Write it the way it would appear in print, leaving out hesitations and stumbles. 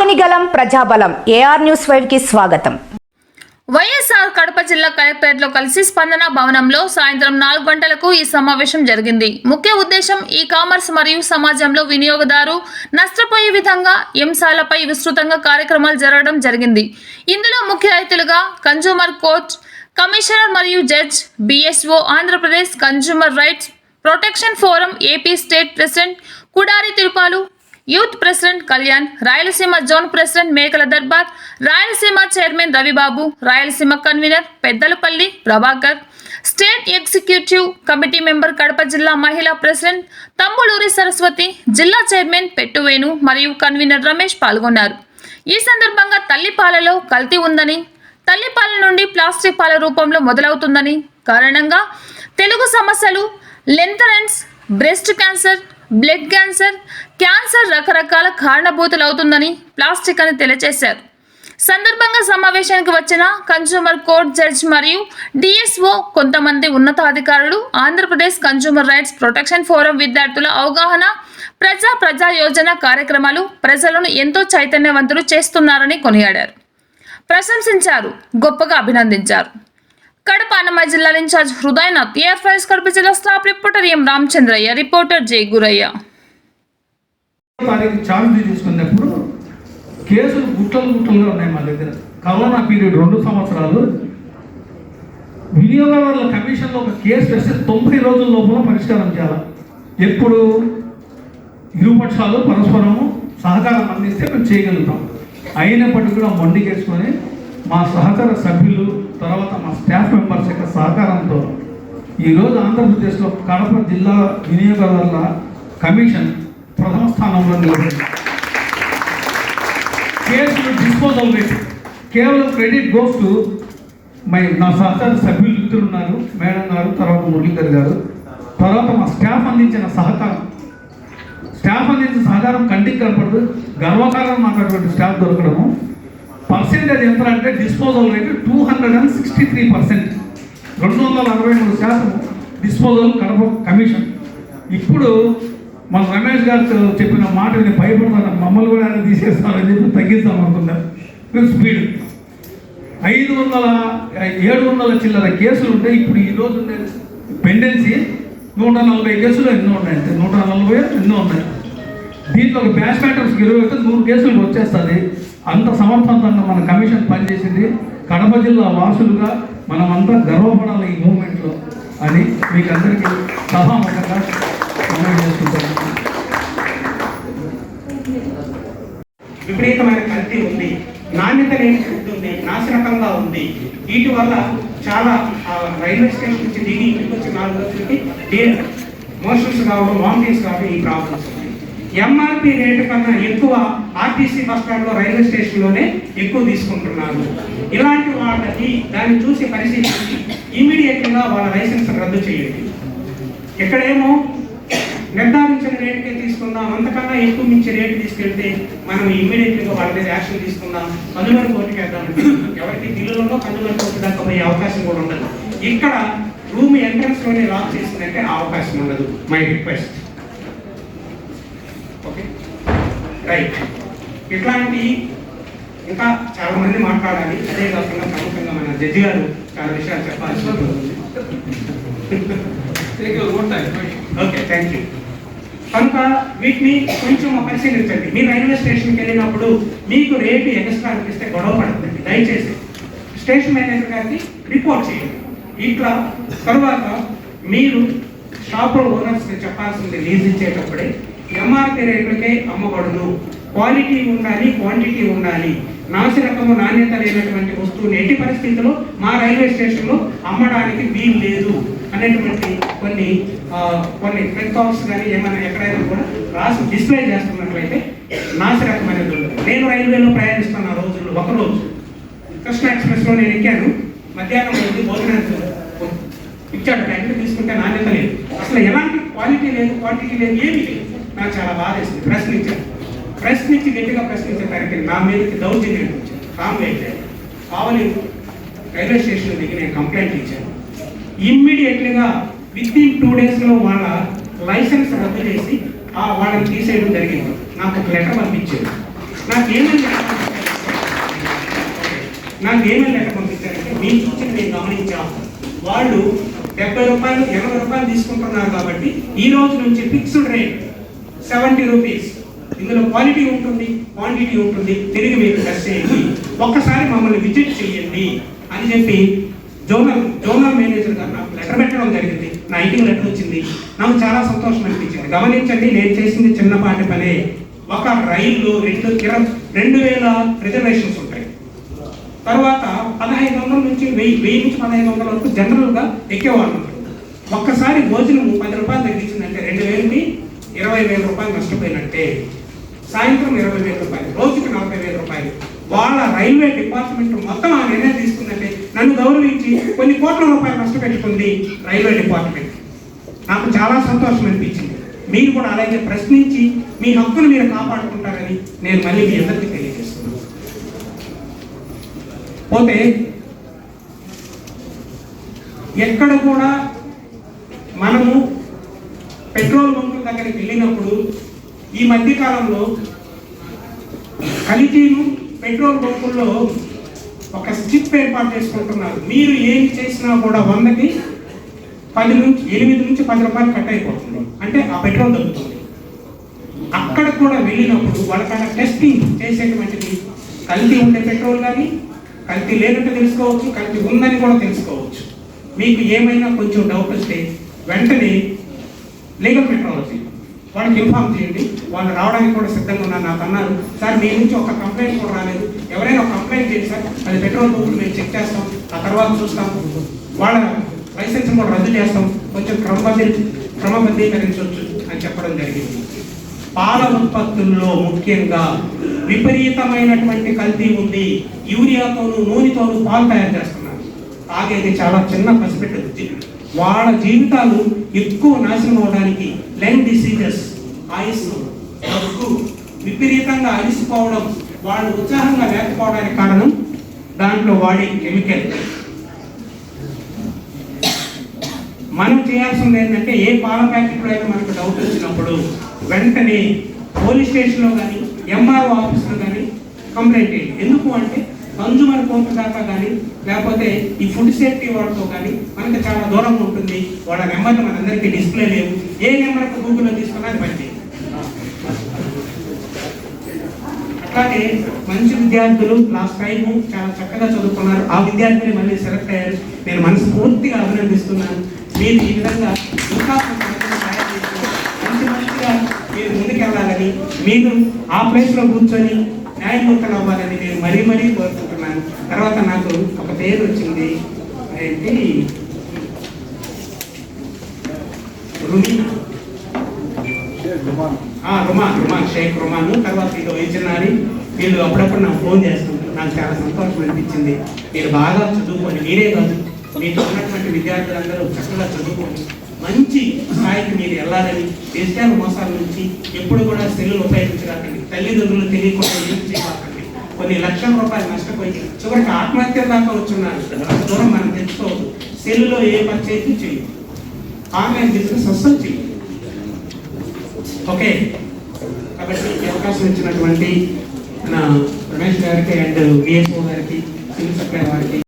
ఆగనిగలం ప్రజాబలం AR news 5 కి స్వాగతం. వైఎస్ఆర్ కడప జిల్లా కలెక్టరేట్లో కలిసి స్పందన భవనంలో సాయంత్రం 4 గంటలకు ఈ సమావేశం జరిగింది. ముఖ్య ఉద్దేశం ఈ కామర్స్ మరియు సమాజంలో వినియోగదారు నష్టపోయే విధంగా అంశాలపై విస్తృతంగా కార్యక్రమాలు జరగడం జరిగింది. ఇందులో ముఖ్య అతిథులుగా కన్జ్యూమర్ కోర్ట్ కమిషనర్ మరియు judge, BSO Andhra Pradesh consumer rights protection forum AP state president Kudari Tirupalu, youth president Kalyan, Rayalaseema zone president Mekala Darbar, Rayalaseema chairman Ravibabu, Rayalaseema convener Peddalapalli Prabhakar, state executive committee member Kadapa జిల్లా మహిళా ప్రెసిడెంట్ తంబులూరి సరస్వతి, జిల్లా చైర్మన్ పెట్టువేణు మరియు కన్వీనర్ రమేష్ పాల్గొన్నారు. ఈ సందర్భంగా తల్లిపాలలో కల్తీ ఉందని, తల్లిపాల నుండి ప్లాస్టిక్ పాల రూపంలో మొదలవుతుందని కారణంగా తెలుగు సమస్యలు లెంథరెన్స్, బ్రెస్ట్ క్యాన్సర్, బ్లడ్ క్యాన్సర్ రకరకాల కారణభూతులవుతుందని ప్లాస్టిక్ అని తెలియజేశారు. సందర్భంగా సమావేశానికి వచ్చిన కన్జ్యూమర్ కోర్ట్ జడ్జ్ మరియు DSO కొంతమంది ఉన్నతాధికారులు Andhra Pradesh consumer rights protection forum విద్యార్థుల అవగాహన ప్రజా యోజన కార్యక్రమాలు ప్రజలను ఎంతో చైతన్యవంతులు చేస్తున్నారని కొనియాడారు, ప్రశంసించారు, గొప్పగా అభినందించారు. కడప అన్నమయ్య జిల్లా ఇన్ఛార్జ్ హృదయనాథ్, AR5 కడప జిల్లా స్టాఫ్ రిపోర్టర్ ఎం రామచంద్రయ్య, రిపోర్టర్ జై గురయ్య. ఛార్జ్ తీసుకున్నప్పుడు కేసులు గుట్టలుగా ఉన్నాయి మా దగ్గర. కరోనా పీరియడ్ 2 సంవత్సరాలు వినియోగదారుల కమిషన్లో ఒక కేసు వేస్తే 90 రోజుల లోపల పరిష్కారం చేయాలి. ఎప్పుడు ఇరుపక్షాలు పరస్పరము సహకారం అందిస్తే మేము చేయగలుగుతాం. అయినప్పటికీ కూడా మొండికేసుకొని మా సహకార సభ్యులు తర్వాత మా స్టాఫ్ మెంబర్స్ యొక్క సహకారంతో ఈరోజు ఆంధ్రప్రదేశ్లో కడప జిల్లా వినియోగదారుల కమిషన్ ప్రథమ స్థానంలో నిలబడింది. కేసులు డిస్పోజల్ రేట్ కేవలం క్రెడిట్ గోస్ టు నా సహకార సభ్యులు ఇద్దరు ఉన్నారు, మేడం గారు, తర్వాత మురళీధర్ గారు, తర్వాత మా స్టాఫ్ అందించిన సహకారం కంటికి కనపడదు. గర్వకారణం మాకు అటువంటి స్టాఫ్ దొరకడము. పర్సెంటేజ్ ఎంత అంటే disposal rate 263%, 263% disposal Kadapa commission. ఇప్పుడు మన రమేష్ గారు చెప్పిన మాట నేను భయపడతాను, మమ్మల్ని కూడా ఆయన తీసేస్తారని చెప్పి తగ్గిస్తాం అనుకున్నారు. స్పీడ్ 700 చిల్లర కేసులు ఉంటాయి. ఇప్పుడు ఈరోజు ఉండే పెండెన్సీ 140 కేసులు ఎన్నో ఉన్నాయి, 140 ఎన్నో ఉన్నాయి. దీంట్లో ఒక బ్యాచ్ మ్యాటర్స్ 100 కేసులు వచ్చేస్తుంది. అంత సమర్థవంతంగా మన కమిషన్ పనిచేసింది. కడప జిల్లా వాసులుగా మనమంతా గర్వపడాలి ఈ మూమెంట్లో అని మీకు అందరికీ సభాముఖంగా మనం చేసుకుంటాం. విపరీతమైన కల్తీ ఉంది, నాణ్యత లేని ఫుడ్ ఉంది, నాశనకంగా ఉంది. వీటి వల్ల చాలా రైల్వే స్టేషన్ నుంచి దిగి ఇంటికి వచ్చి 4 రోజులకి మోషన్స్ కావడం, వామిటింగ్స్ కావడం ఈ ప్రాబ్లమ్స్ ఉన్నాయి. MRP రేటు కన్నా ఎక్కువ RTC బస్ స్టాండ్లో రైల్వే స్టేషన్లోనే ఎక్కువ తీసుకుంటున్నారు. ఇలాంటి వాళ్ళకి దాన్ని చూసి పరిశీలించి ఇమీడియట్గా వాళ్ళ లైసెన్స్ రద్దు చేయండి. ఎక్కడేమో నిర్ధారించిన రేటుకే తీసుకుందాం, అంతకన్నా ఎక్కువ మించి రేటు తీసుకెళ్తే మనం ఇమీడియట్గా వాళ్ళ మీద యాక్షన్ తీసుకుందాం, కన్జ్యూమర్ కోర్టుకి వేద్దామంటే ఎవరికి బిల్లులలో కన్జ్యూమర్ కోర్టు దాకా పోయే అవకాశం కూడా ఉండదు. ఇక్కడ రూమ్ ఎంట్రన్స్లోనే లాక్ చేసిందంటే ఆ అవకాశం ఉండదు. My request. Okay, right. ఇట్లాంటి ఇంకా చాలా మంది మాట్లాడాలి. అదే కాకుండా ప్రముఖంగా మన జడ్జి గారు చాలా విషయాలు చెప్పాల్సి ఉంటుంది. Okay, thank you. కనుక వీటిని కొంచెం పరిశీలించండి. మీరు రైల్వే స్టేషన్కి వెళ్ళినప్పుడు మీకు రేటు ఎక్స్ట్రా అనిపిస్తే గొడవ పడుతుంది. దయచేసి స్టేషన్ మేనేజర్ గారికి రిపోర్ట్ చేయండి. ఇట్లా తర్వాత మీరు షాప్ ఓనర్స్కి చెప్పాల్సింది లీజ్ ఇచ్చేటప్పుడే MRP రేట్లకే అమ్మబడును, క్వాలిటీ ఉండాలి, క్వాంటిటీ ఉండాలి. నాసిరకము నాణ్యత లేనటువంటి వస్తువుని ఎట్టి పరిస్థితుల్లో మా రైల్వే స్టేషన్లో అమ్మడానికి వీలు లేదు అనేటువంటి కొన్ని ప్రికాషన్స్ కానీ ఏమైనా ఎక్కడైనా కూడా రాసి డిస్ప్లే చేస్తున్నట్లయితే నాసిరకం అనేది ఉండదు. నేను రైల్వేలో ప్రయాణిస్తున్న రోజుల్లో ఒకరోజు కృష్ణ ఎక్స్ప్రెస్లో నేను ఎక్కాను. మధ్యాహ్నం రోజు భోజనానికి ఇచ్చాడు, ప్యాకెట్ తీసుకుంటే నాణ్యత లేదు, అసలు ఎలాంటి క్వాలిటీ లేదు, క్వాంటిటీ లేదు, ఏమీ లేదు. నాకు చాలా బాధ వేసింది. ప్రశ్నించి గట్టిగా ప్రశ్నించేసరికి నా మీదకి దౌర్జన్యం వచ్చాను. కామ్గా ఇచ్చాను. కావాలి రైల్వే స్టేషన్ దిగి నేను కంప్లైంట్ ఇచ్చాను. ఇమ్మీడియట్లీగా విత్-ఇన్ 2 డేస్లో వాళ్ళ లైసెన్స్ రద్దు చేసి వాళ్ళని తీసేయడం జరిగింది. నాకు ఒక లెటర్ పంపించారు. నాకేమని లెక్క పంపించారంటే మీ ఇచ్చిన నేను గమనించాం, వాళ్ళు 70 రూపాయలు 80 రూపాయలు తీసుకుంటున్నారు కాబట్టి ఈ రోజు నుంచి ఫిక్స్డ్ రేట్ 70 రూపీస్. ఇందులో క్వాలిటీ ఉంటుంది, క్వాంటిటీ ఉంటుంది, తిరిగి మీరు టెస్ట్ చేయండి, ఒక్కసారి మమ్మల్ని విజిట్ చేయండి అని చెప్పి జోనల్ మేనేజర్ గారు నాకు లెటర్ పెట్టడం జరిగింది. నా ఇంటికి లెటర్ వచ్చింది. నాకు చాలా సంతోషం అనిపించింది. గమనించండి, నేను చేసింది చిన్నపాటి పనే. ఒక రైల్లో 2000 రిజర్వేషన్స్ ఉంటాయి. తర్వాత 1500 నుంచి 1000 నుంచి 1500 వరకు జనరల్గా ఎక్కేవాళ్ళు. ఒక్కసారి భోజనం 10 రూపాయలు తగ్గించిందంటే 2000కి 20,000 రూపాయలు నష్టపోయినట్టే. సాయంత్రం 20,000 రూపాయలు, రోజుకి 40,000 రూపాయలు. వాళ్ళ రైల్వే డిపార్ట్మెంట్ మొత్తం ఆ నిర్ణయం తీసుకుందంటే నన్ను గౌరవించి కొన్ని కోట్ల రూపాయలు నష్టపెట్టుకుంది రైల్వే డిపార్ట్మెంట్. నాకు చాలా సంతోషం అనిపించింది. మీరు కూడా అలాగే ప్రశ్నించి మీ హక్కును మీరు కాపాడుకుంటారని నేను మళ్ళీ మీ అందరికీ తెలియజేస్తున్నాను. పోతే ఎక్కడ కూడా మనము పెట్రోల్ బంకుల దగ్గరికి వెళ్ళినప్పుడు ఈ మధ్య కాలంలో కల్తీను పెట్రోల్ బంకుల్లో ఒక స్ట్రిప్ ఏర్పాటు చేసుకుంటున్నారు. మీరు ఏం చేసినా కూడా 100కి 8 నుంచి 10 రూపాయలు కట్ అయిపోతుంది. అంటే ఆ పెట్రోల్ దొరుకుతుంది. అక్కడ కూడా వెళ్ళినప్పుడు వాళ్ళకన్నా టెస్టింగ్ చేసేటువంటిది కల్తీ ఉండే పెట్రోల్ కానీ కల్తీ లేనట్టు తెలుసుకోవచ్చు, కల్తీ ఉందని కూడా తెలుసుకోవచ్చు. మీకు ఏమైనా కొంచెం డౌట్ వస్తే వెంటనే లీగల్ మెట్రాలజీ వాళ్ళకి ఇన్ఫార్మ్ చేయండి. వాళ్ళు రావడానికి కూడా సిద్ధంగా ఉన్నారు. నాకు అన్నారు, సార్ మీ నుంచి ఒక కంప్లైంట్ కూడా రాలేదు, ఎవరైనా ఒక కంప్లైంట్ చేయండి సార్, అది పెట్రోల్ బంకులు మేము చెక్ చేస్తాం, ఆ తర్వాత చూస్తాం, వాళ్ళ లైసెన్స్ కూడా రద్దు చేస్తాం, కొంచెం క్రమబద్ధీకరించవచ్చు అని చెప్పడం జరిగింది. పాల ఉత్పత్తుల్లో ముఖ్యంగా విపరీతమైనటువంటి కల్తీ ఉంది. యూరియాతోనూ నూనెతోనూ పాలు తయారు చేస్తున్నారు. తాగేది చాలా చిన్న పసిపెట్టు. వాళ్ళ జీవితాలు ఎక్కువ నాశనం అవడానికి లెంగ్ డిసీజెస్, ఆయుస్ దగ్గు, విపరీతంగా అలిసిపోవడం, వాళ్ళు ఉత్సాహంగా లేకపోవడానికి కారణం దాంట్లో వాడే కెమికల్. మనం చేయాల్సింది ఏంటంటే ఏ పాల ప్యాకెట్లో అయినా మనకు డౌట్ వచ్చినప్పుడు వెంటనే పోలీస్ స్టేషన్లో కానీ ఎంఆర్ఓ ఆఫీస్లో కానీ కంప్లైంట్ చేయండి. ఎందుకు అంటే కన్జ్యూమర్ కోర్టు దాకా కానీ లేకపోతే ఈ ఫుడ్ సేఫ్టీ వాళ్ళతో కానీ మనకి చాలా దూరంగా ఉంటుంది. వాళ్ళ నెంబర్లు మనందరికీ డిస్ప్లే లేవు. ఏ నెంబర్కి గూగుల్లో తీసుకున్నా అది పని. అట్లాగే మంచి విద్యార్థులు లాస్ట్ టైము చాలా చక్కగా చదువుకున్నారు. ఆ విద్యార్థులు మళ్ళీ సెలెక్ట్ అయ్యారు. నేను మనస్ఫూర్తిగా అభినందిస్తున్నాను. మీరు ఈ విధంగా ఇంకా మంచిగా మీరు ముందుకెళ్ళాలని, మీరు ఆ ప్లేస్లో కూర్చొని న్యాయమూర్తులు అవ్వాలని నేను మరీ కోరుకుంటున్నాను. తర్వాత నాకు ఒక పేరు వచ్చింది, ఏంటి రుమాన్ షేక్ రుమాను. తర్వాత ఇది వైద్యనారి. వీళ్ళు అప్పుడప్పుడు నాకు ఫోన్ చేస్తుంటారు. నాకు చాలా సంతోషం అనిపించింది. మీరు బాగా చదువుకోండి, మీరే కాదు మీతో ఉన్నటువంటి విద్యార్థులందరూ చక్కగా చదువుకోండి, మంచి స్థాయికి మీరు వెళ్ళాలని. డిజిటల్ మోసాల నుంచి ఎప్పుడు కూడా సెల్లులు ఉపయోగించకండి. తల్లిదండ్రులు తెలియకుండా యూజ్ చేయకండి. కొన్ని లక్షల రూపాయలు నష్టపోయి చివరికి ఆత్మహత్య దాకా వచ్చున్నారు. అంత దూరం మనం తెచ్చుకోవద్దు. సెల్లులో ఏ పర్చేజ్ చేయదు, ఆన్లైన్ బిజినెస్ అస్సలు చేయదు. ఓకే, కాబట్టి ఈ అవకాశం ఇచ్చినటువంటి మన రమేష్ గారికి అండ్ విఎస్ఓ గారికి, సివిల్ సప్లై వారికి